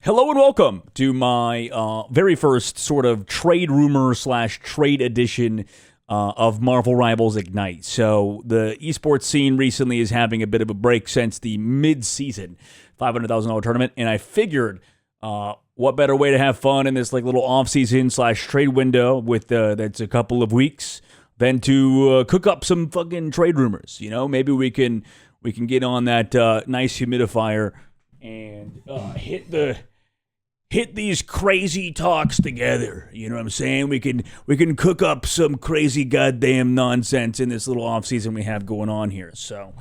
Hello and welcome to my very first sort of trade rumor slash trade edition of Marvel Rivals Ignite. So the esports scene recently is having a bit of a break since the mid-season $500,000 tournament, and I figured what better way to have fun in this like little off-season slash trade window with that's a couple of weeks than to cook up some fucking trade rumors. You know, maybe we can get on that nice humidifier and hit these crazy talks together. You know what I'm saying? We can cook up some crazy goddamn nonsense in this little off season we have going on here. So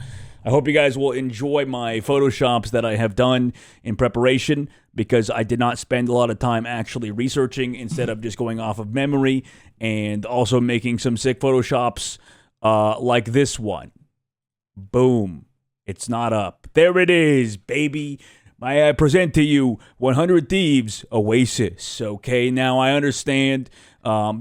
I hope you guys will enjoy my photoshops that I have done in preparation, because I did not spend a lot of time actually researching instead of just going off of memory, and also making some sick photoshops like this one. Boom. It's not up. There it is, baby. I present to you 100 Thieves, Oasis. Okay, now I understand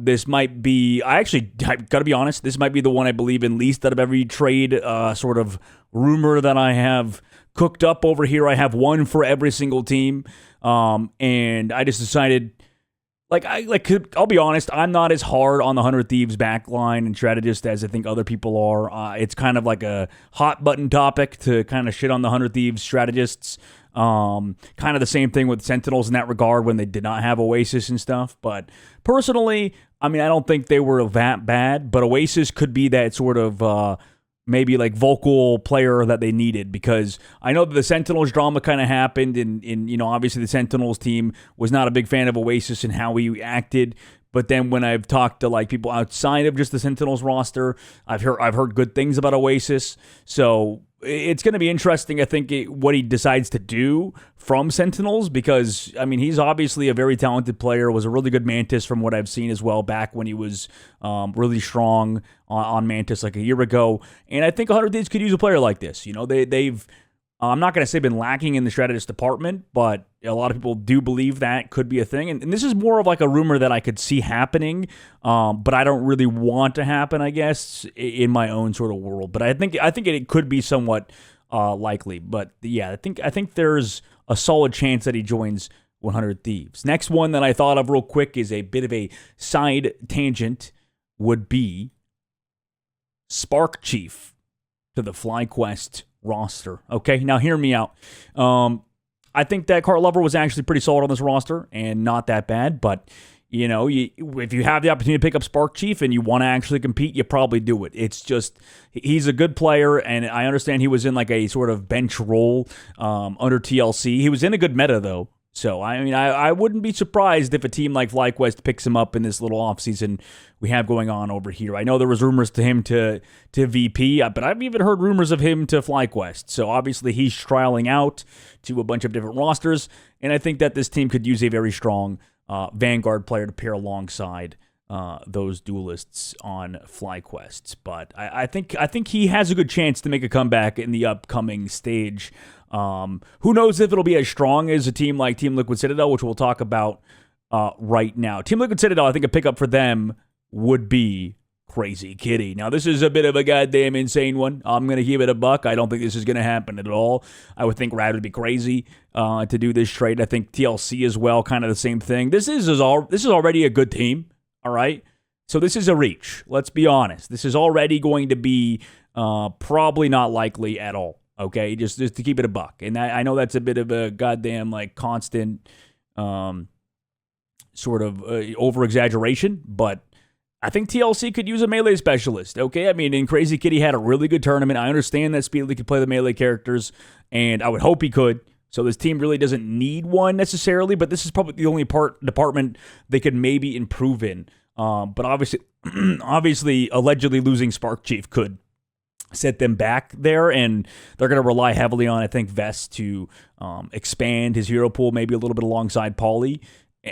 this might be, I got to be honest, this might be the one I believe in least out of every trade sort of rumor that I have cooked up over here. I have one for every single team, and I just decided, I'll be honest, I'm not as hard on the 100 Thieves backline and strategist as I think other people are. It's kind of like a hot button topic to kind of shit on the 100 Thieves strategists. Kind of the same thing with Sentinels in that regard when they did not have Oasis and stuff. But personally, I mean, I don't think they were that bad, but Oasis could be that sort of maybe like vocal player that they needed, because I know that the Sentinels drama kind of happened, and you know, obviously the Sentinels team was not a big fan of Oasis and how he acted. But then when I've talked to like people outside of just the Sentinels roster, I've heard good things about Oasis. So it's going to be interesting, I think, what he decides to do from Sentinels, because, I mean, he's obviously a very talented player, was a really good Mantis from what I've seen as well, back when he was really strong on Mantis like a year ago. And I think 100 Thieves could use a player like this. You know, they've I'm not going to say been lacking in the strategist department, but a lot of people do believe that could be a thing. And this is more of like a rumor that I could see happening, but I don't really want to happen, I guess, in my own sort of world. But I think it could be somewhat likely. But yeah, I think there's a solid chance that he joins 100 Thieves. Next one that I thought of real quick is a bit of a side tangent, would be Spark Chief to the FlyQuest roster. Okay, now hear me out. I think that Cart Lover was actually pretty solid on this roster and not that bad, but you know, if you have the opportunity to pick up Spark Chief and you want to actually compete, you probably do it. It's just, he's a good player, and I understand he was in like a sort of bench role under TLC. He was in a good meta though. So, I mean, I wouldn't be surprised if a team like FlyQuest picks him up in this little offseason we have going on over here. I know there was rumors to him to VP, but I've even heard rumors of him to FlyQuest. So, obviously, he's trialing out to a bunch of different rosters, and I think that this team could use a very strong Vanguard player to pair alongside those duelists on FlyQuest. But I think he has a good chance to make a comeback in the upcoming stage. Who knows if it'll be as strong as a team like Team Liquid Citadel, which we'll talk about right now. Team Liquid Citadel, I think a pickup for them would be Crazy Kitty. Now, this is a bit of a goddamn insane one. I'm going to give it a buck. I don't think this is going to happen at all. I would think Rad would be crazy to do this trade. I think TLC as well, kind of the same thing. This is already a good team, all right? So this is a reach. Let's be honest. This is already going to be probably not likely at all. Okay, just to keep it a buck. And I know that's a bit of a goddamn like constant sort of over-exaggeration, but I think TLC could use a melee specialist, okay? I mean, and Crazy Kitty had a really good tournament. I understand that Speedly could play the melee characters, and I would hope he could. So this team really doesn't need one necessarily, but this is probably the only department they could maybe improve in. But obviously, allegedly losing Spark Chief could set them back there, and they're going to rely heavily on, I think, Vest to expand his hero pool maybe a little bit alongside Pauly.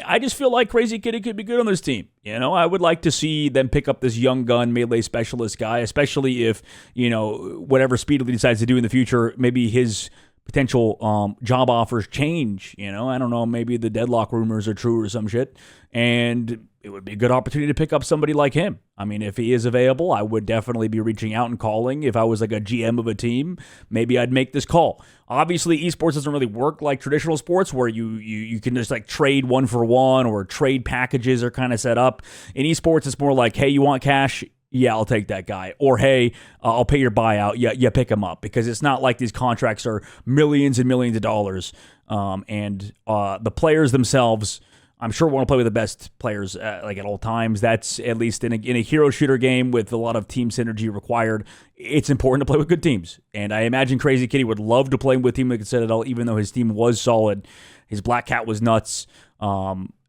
I just feel like Crazy Kitty could be good on this team. You know, I would like to see them pick up this young gun melee specialist guy, especially if, you know, whatever Speedily decides to do in the future, maybe his potential job offers change. I don't know, maybe the deadlock rumors are true or some shit, and it would be a good opportunity to pick up somebody like him. I mean, if he is available, I would definitely be reaching out and calling. If I was like a GM of a team, maybe I'd make this call. Obviously, esports doesn't really work like traditional sports where you can just like trade one for one, or trade packages are kind of set up. In esports, it's more like, hey, you want cash? Yeah, I'll take that guy. Or, hey, I'll pay your buyout. Yeah, pick him up. Because it's not like these contracts are millions and millions of dollars. And the players themselves, I'm sure want to play with the best players like at all times. That's at least in a hero shooter game with a lot of team synergy required. It's important to play with good teams. And I imagine Crazy Kitty would love to play with Team Liquid Citadel, even though his team was solid. His Black Cat was nuts.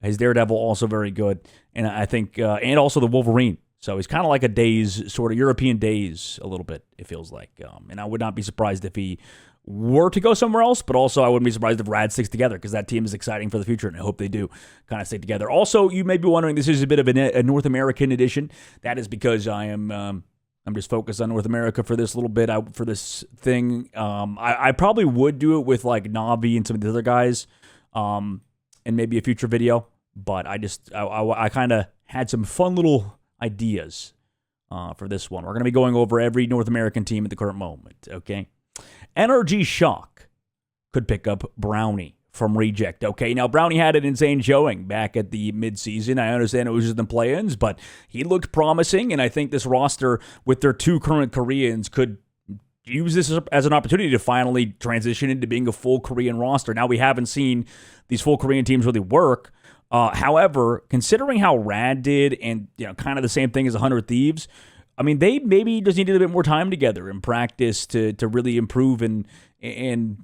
His Daredevil also very good. And I think, and also the Wolverine. So he's kind of like a Daze, sort of European Daze a little bit, it feels like. And I would not be surprised if he were to go somewhere else, but also I wouldn't be surprised if Rad sticks together, because that team is exciting for the future, and I hope they do kind of stick together. Also, you may be wondering, this is a bit of a North American edition. That is because I'm just focused on North America for this little bit, for this thing. I probably would do it with like Navi and some of the other guys, and maybe a future video, but I kind of had some fun little ideas for this one. We're going to be going over every North American team at the current moment, okay? NRG Shock could pick up Brownie from Reject, okay? Now, Brownie had an insane showing back at the midseason. I understand it was just the play-ins, but he looked promising, and I think this roster, with their 2 current Koreans, could use this as an opportunity to finally transition into being a full Korean roster. Now, we haven't seen these full Korean teams really work. However, considering how Rad did, and kind of the same thing as 100 Thieves, I mean, they maybe just need a little bit more time together in practice to really improve and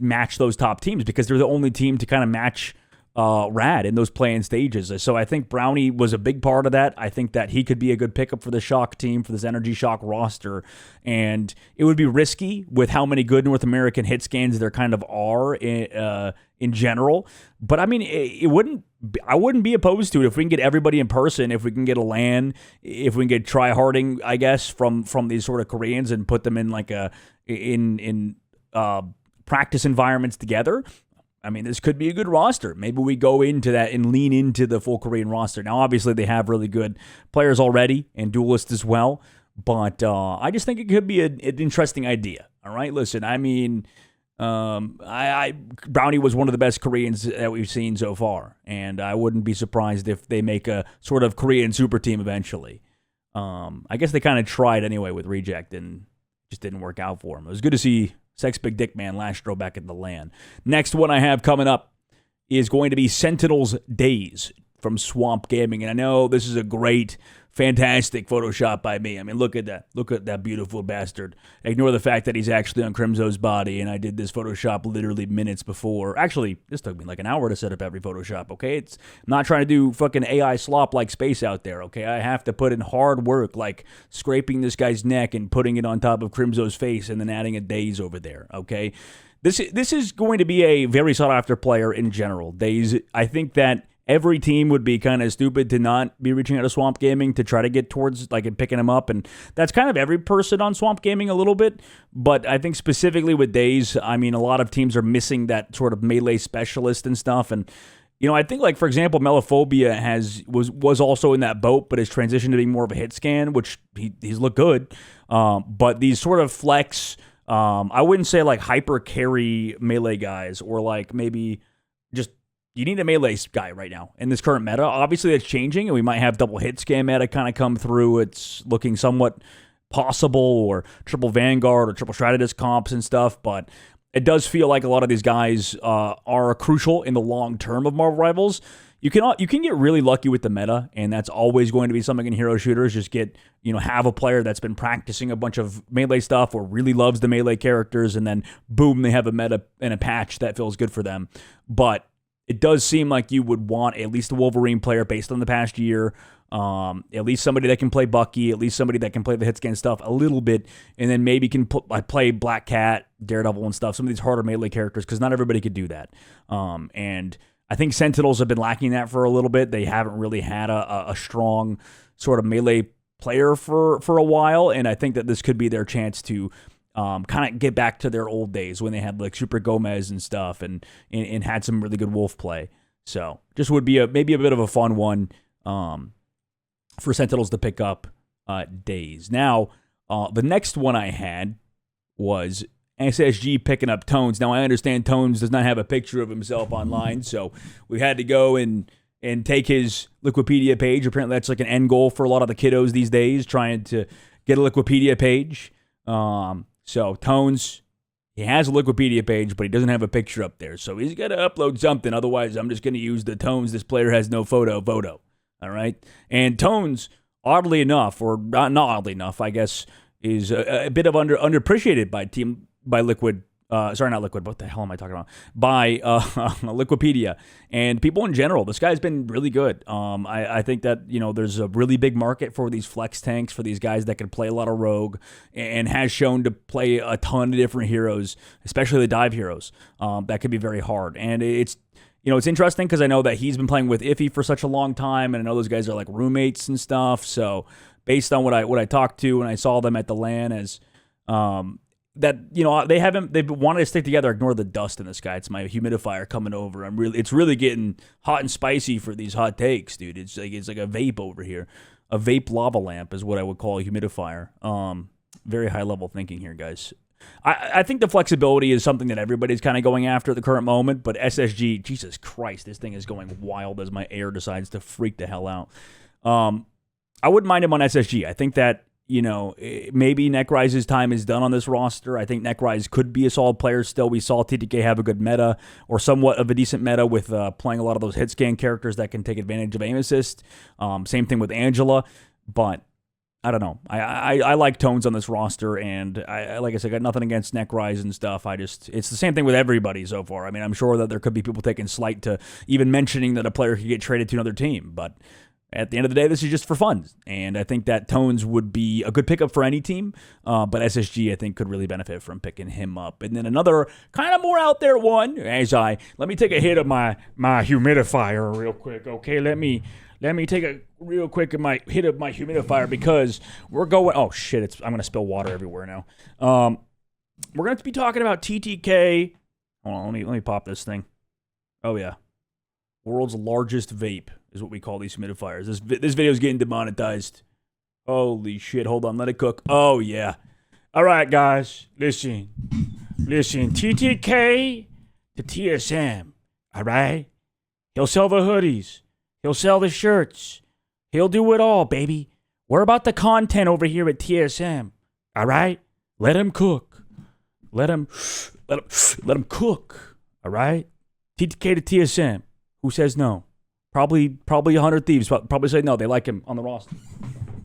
match those top teams, because they're the only team to kind of match Rad in those play-in stages. So I think Brownie was a big part of that. I think that he could be a good pickup for the Shock team, for this NRG Shock roster. And it would be risky with how many good North American hit scans there kind of are in general. But I mean, I wouldn't be opposed to it if we can get everybody in person, if we can get a LAN, if we can get try-harding, I guess, from these sort of Koreans and put them in like in practice environments together. I mean, this could be a good roster. Maybe we go into that and lean into the full Korean roster. Now, obviously, they have really good players already and duelists as well, but I just think it could be an interesting idea. All right, listen, I mean, Brownie was one of the best Koreans that we've seen so far, and I wouldn't be surprised if they make a sort of Korean super team eventually. I guess they kind of tried anyway with Reject and just didn't work out for them. It was good to see Sex Big Dick Man Lastro back at the LAN. Next one I have coming up is going to be Sentinels Days from Swamp Gaming. And I know this is a great, fantastic Photoshop by me. I mean, look at that. Look at that beautiful bastard. Ignore the fact that he's actually on Crimzo's body, and I did this Photoshop literally minutes before. Actually, this took me like an hour to set up every Photoshop, okay? I'm not trying to do fucking AI slop like space out there, okay? I have to put in hard work, like scraping this guy's neck and putting it on top of Crimzo's face and then adding a Daze over there, okay? This is going to be a very sought-after player in general. Daze, I think that every team would be kind of stupid to not be reaching out to Swamp Gaming to try to get towards, like, and picking him up. And that's kind of every person on Swamp Gaming a little bit. But I think specifically with Daze, I mean, a lot of teams are missing that sort of melee specialist and stuff. And, I think, like, for example, Melophobia was also in that boat, but has transitioned to being more of a hit scan, which he's looked good. But these sort of flex, I wouldn't say, like, hyper carry melee guys, or, like, maybe just, you need a melee guy right now in this current meta. Obviously, that's changing, and we might have double hit scan meta kind of come through. It's looking somewhat possible, or triple Vanguard or triple Strategist comps and stuff, but it does feel like a lot of these guys are crucial in the long term of Marvel Rivals. You can get really lucky with the meta, and that's always going to be something in hero shooters. Just have a player that's been practicing a bunch of melee stuff or really loves the melee characters, and then boom, they have a meta and a patch that feels good for them. But it does seem like you would want at least a Wolverine player based on the past year, at least somebody that can play Bucky, at least somebody that can play the hit scan stuff a little bit, and then maybe can play Black Cat, Daredevil and stuff, some of these harder melee characters, because not everybody could do that. And I think Sentinels have been lacking that for a little bit. They haven't really had a strong sort of melee player for a while, and I think that this could be their chance to kind of get back to their old days when they had like Super Gomez and stuff and had some really good wolf play. So just would be maybe a bit of a fun one for Sentinels to pick up days. Now, the next one I had was SSG picking up Tonez. Now, I understand Tonez does not have a picture of himself online, so we had to go and take his Liquipedia page. Apparently, that's like an end goal for a lot of the kiddos these days, trying to get a Liquipedia page. So Tonez, he has a Liquipedia page, but he doesn't have a picture up there. So he's got to upload something. Otherwise, I'm just going to use the Tonez, this player has no photo. All right? And Tonez, oddly enough, or not oddly enough, I guess, is a bit of underappreciated by Liquid. Sorry, not Liquid. What the hell am I talking about? By Liquipedia and people in general. This guy's been really good. I think that there's a really big market for these flex tanks, for these guys that can play a lot of rogue and has shown to play a ton of different heroes, especially the dive heroes. That could be very hard. And it's interesting because I know that he's been playing with Iffy for such a long time, and I know those guys are like roommates and stuff. So based on what I talked to when I saw them at the LAN, as that they've wanted to stick together. Ignore the dust in the sky. It's my humidifier coming over. It's really getting hot and spicy for these hot takes, dude. It's like a vape over here. A vape lava lamp is what I would call a humidifier. Very high level thinking here, guys. I think the flexibility is something that everybody's kind of going after at the current moment, but SSG, Jesus Christ, this thing is going wild as my air decides to freak the hell out. I wouldn't mind him on SSG. I think that maybe Nekrise's time is done on this roster. I think Nekrise could be a solid player still. We saw TTK have a good meta, or somewhat of a decent meta, with playing a lot of those hit scan characters that can take advantage of aim assist. Same thing with Angela, but I don't know. I like Tonez on this roster, and I like I said, got nothing against Nekrise and stuff. It's the same thing with everybody so far. I mean, I'm sure that there could be people taking slight to even mentioning that a player could get traded to another team, but at the end of the day, this is just for fun, and I think that Tonez would be a good pickup for any team, but SSG, I think, could really benefit from picking him up. And then another kind of more out there one, let me take a hit of my humidifier real quick, okay? Let me take a real quick hit of my humidifier, because we're going, oh shit, I'm going to spill water everywhere now. We're going to be talking about TTK. Hold on, let me pop this thing. Oh yeah. World's largest vape is what we call these humidifiers. This video is getting demonetized. Holy shit. Hold on. Let it cook. Oh, yeah. All right, guys. Listen. TTK to TSM. All right? He'll sell the hoodies. He'll sell the shirts. He'll do it all, baby. We're about the content over here at TSM. All right? Let him cook. Let him cook. All right? TTK to TSM. Who says no? Probably 100 Thieves probably say no. They like him on the roster.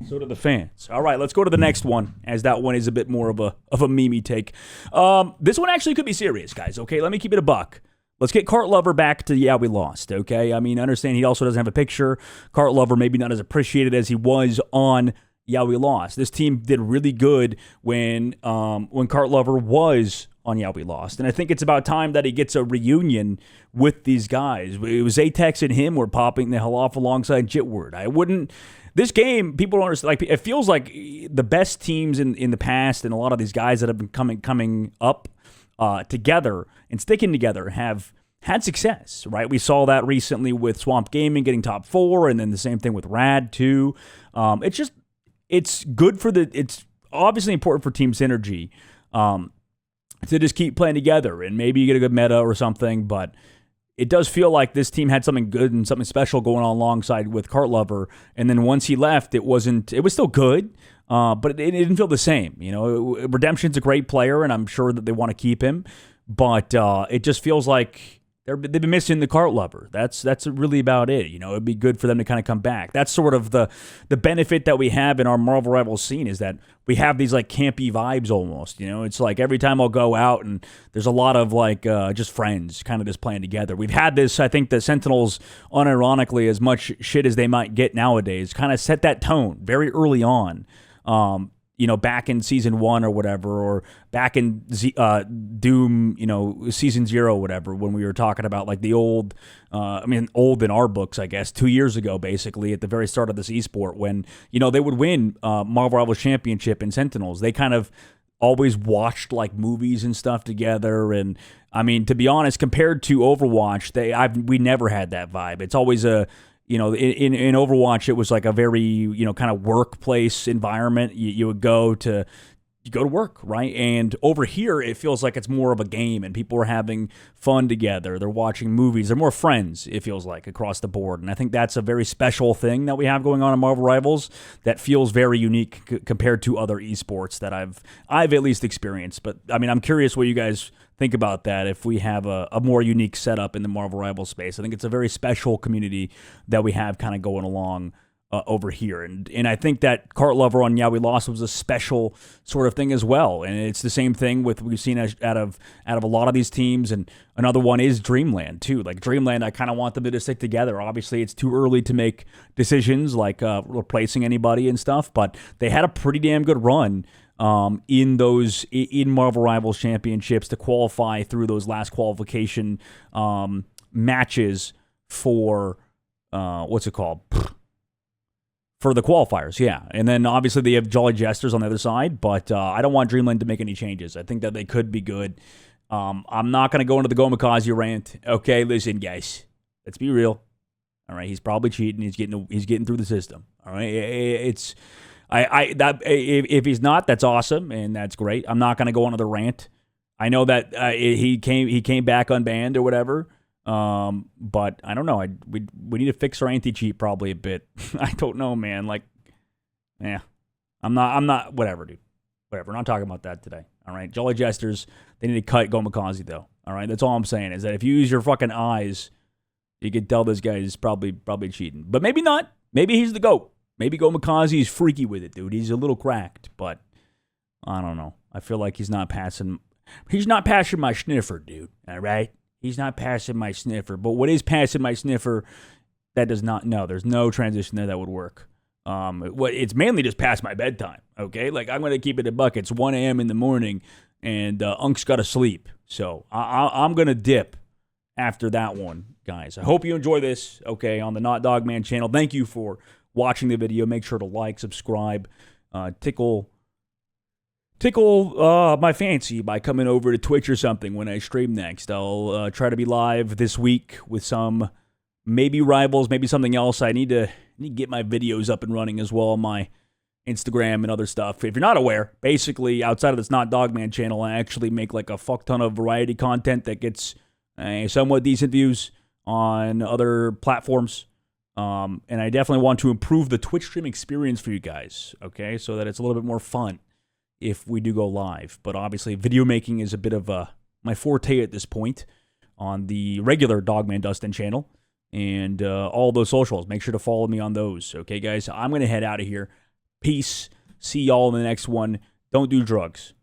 So do the fans. All right, let's go to the next one, as that one is a bit more of a meme take. This one actually could be serious, guys. Okay, let me keep it a buck. Let's get Cart Lover back to we lost. Okay, I mean, understand he also doesn't have a picture. Cart Lover maybe not as appreciated as he was on we lost. This team did really good when Cart Lover was on we lost, and I think it's about time that he gets a reunion with these guys. It was Atex and him were popping the hell off alongside Jitward. This game, people don't understand. Like, it feels like the best teams in the past, and a lot of these guys that have been coming up together and sticking together have had success, right? We saw that recently with Swamp Gaming getting top 4, and then the same thing with Rad too. It's good for it's obviously important for team synergy to just keep playing together, and maybe you get a good meta or something, but it does feel like this team had something good and something special going on alongside with Cart Lover, and then once he left, it was still good, but it didn't feel the same. Redemption's a great player, and I'm sure that they want to keep him, but it just feels like they've been missing the Cart Lover. That's really about it. It'd be good for them to kind of come back. That's sort of the benefit that we have in our Marvel Rivals scene, is that we have these like campy vibes almost. It's like every time I'll go out and there's a lot of like just friends kind of just playing together. We've had this, I think the Sentinels, unironically, as much shit as they might get nowadays, kind of set that tone very early on. Back in season 1 or whatever, or back in Doom, season 0 or whatever, when we were talking about like the old in our books, I guess, 2 years ago, basically, at the very start of this esport, when, they would win Marvel Rivals Championship in Sentinels. They kind of always watched like movies and stuff together. And I mean, to be honest, compared to Overwatch, we never had that vibe. It's always a, you know, in Overwatch, it was like a very, you know, kind of workplace environment. You would go to work, right? And over here, it feels like it's more of a game, and people are having fun together. They're watching movies. They're more friends, it feels like, across the board. And I think that's a very special thing that we have going on in Marvel Rivals that feels very unique compared to other esports that I've at least experienced. But I mean, I'm curious what you guys think about that if we have a more unique setup in the Marvel Rivals space. I think it's a very special community that we have kind of going along over here. And I think that Cart Lover on Yeah We Lost was a special sort of thing as well. And it's the same thing with we've seen out of a lot of these teams. And another one is Dreamland too. Like Dreamland, I kind of want them to stick together. Obviously, it's too early to make decisions like replacing anybody and stuff, but they had a pretty damn good run in Marvel Rivals Championships to qualify through those last qualification matches for what's it called? For the qualifiers, yeah. And then obviously they have Jolly Jesters on the other side, but I don't want Dreamland to make any changes. I think that they could be good. I'm not going to go into the Gomikaze rant. Okay, listen, guys. Let's be real. All right, he's probably cheating. He's getting through the system. All right, if he's not, that's awesome and that's great. I'm not going to go on another rant. I know that he came back unbanned or whatever. But I don't know. We need to fix our anti-cheat probably a bit. I don't know, man. Like, yeah, I'm not, whatever, dude. Whatever. We're not talking about that today. All right. Jolly Jesters, they need to cut Gomikaze though. All right. That's all I'm saying is that if you use your fucking eyes, you can tell this guy is probably cheating, but maybe not. Maybe he's the GOAT. Maybe Gomikaze is freaky with it, dude. He's a little cracked, but I don't know. I feel like he's not passing my sniffer, dude. All right. He's not passing my sniffer. But what is passing my sniffer, that does not, no, there's no transition there that would work. It's mainly just past my bedtime, okay? Like, I'm going to keep it a buck. It's 1 a.m. in the morning, and Unk's got to sleep. So I'm going to dip after that one, guys. I hope you enjoy this, okay, on the Not Dogman channel. Thank you for watching the video. Make sure to like, subscribe, tickle my fancy by coming over to Twitch or something when I stream next. I'll try to be live this week with some maybe Rivals, maybe something else. I need to get my videos up and running as well on my Instagram and other stuff. If you're not aware, basically outside of this Not Dogman channel, I actually make like a fuck ton of variety content that gets somewhat decent views on other platforms. And I definitely want to improve the Twitch stream experience for you guys, okay, so that it's a little bit more fun if we do go live. But obviously, video making is a bit of my forte at this point on the regular Dogman Dustin channel and all those socials. Make sure to follow me on those. Okay, guys? I'm going to head out of here. Peace. See y'all in the next one. Don't do drugs.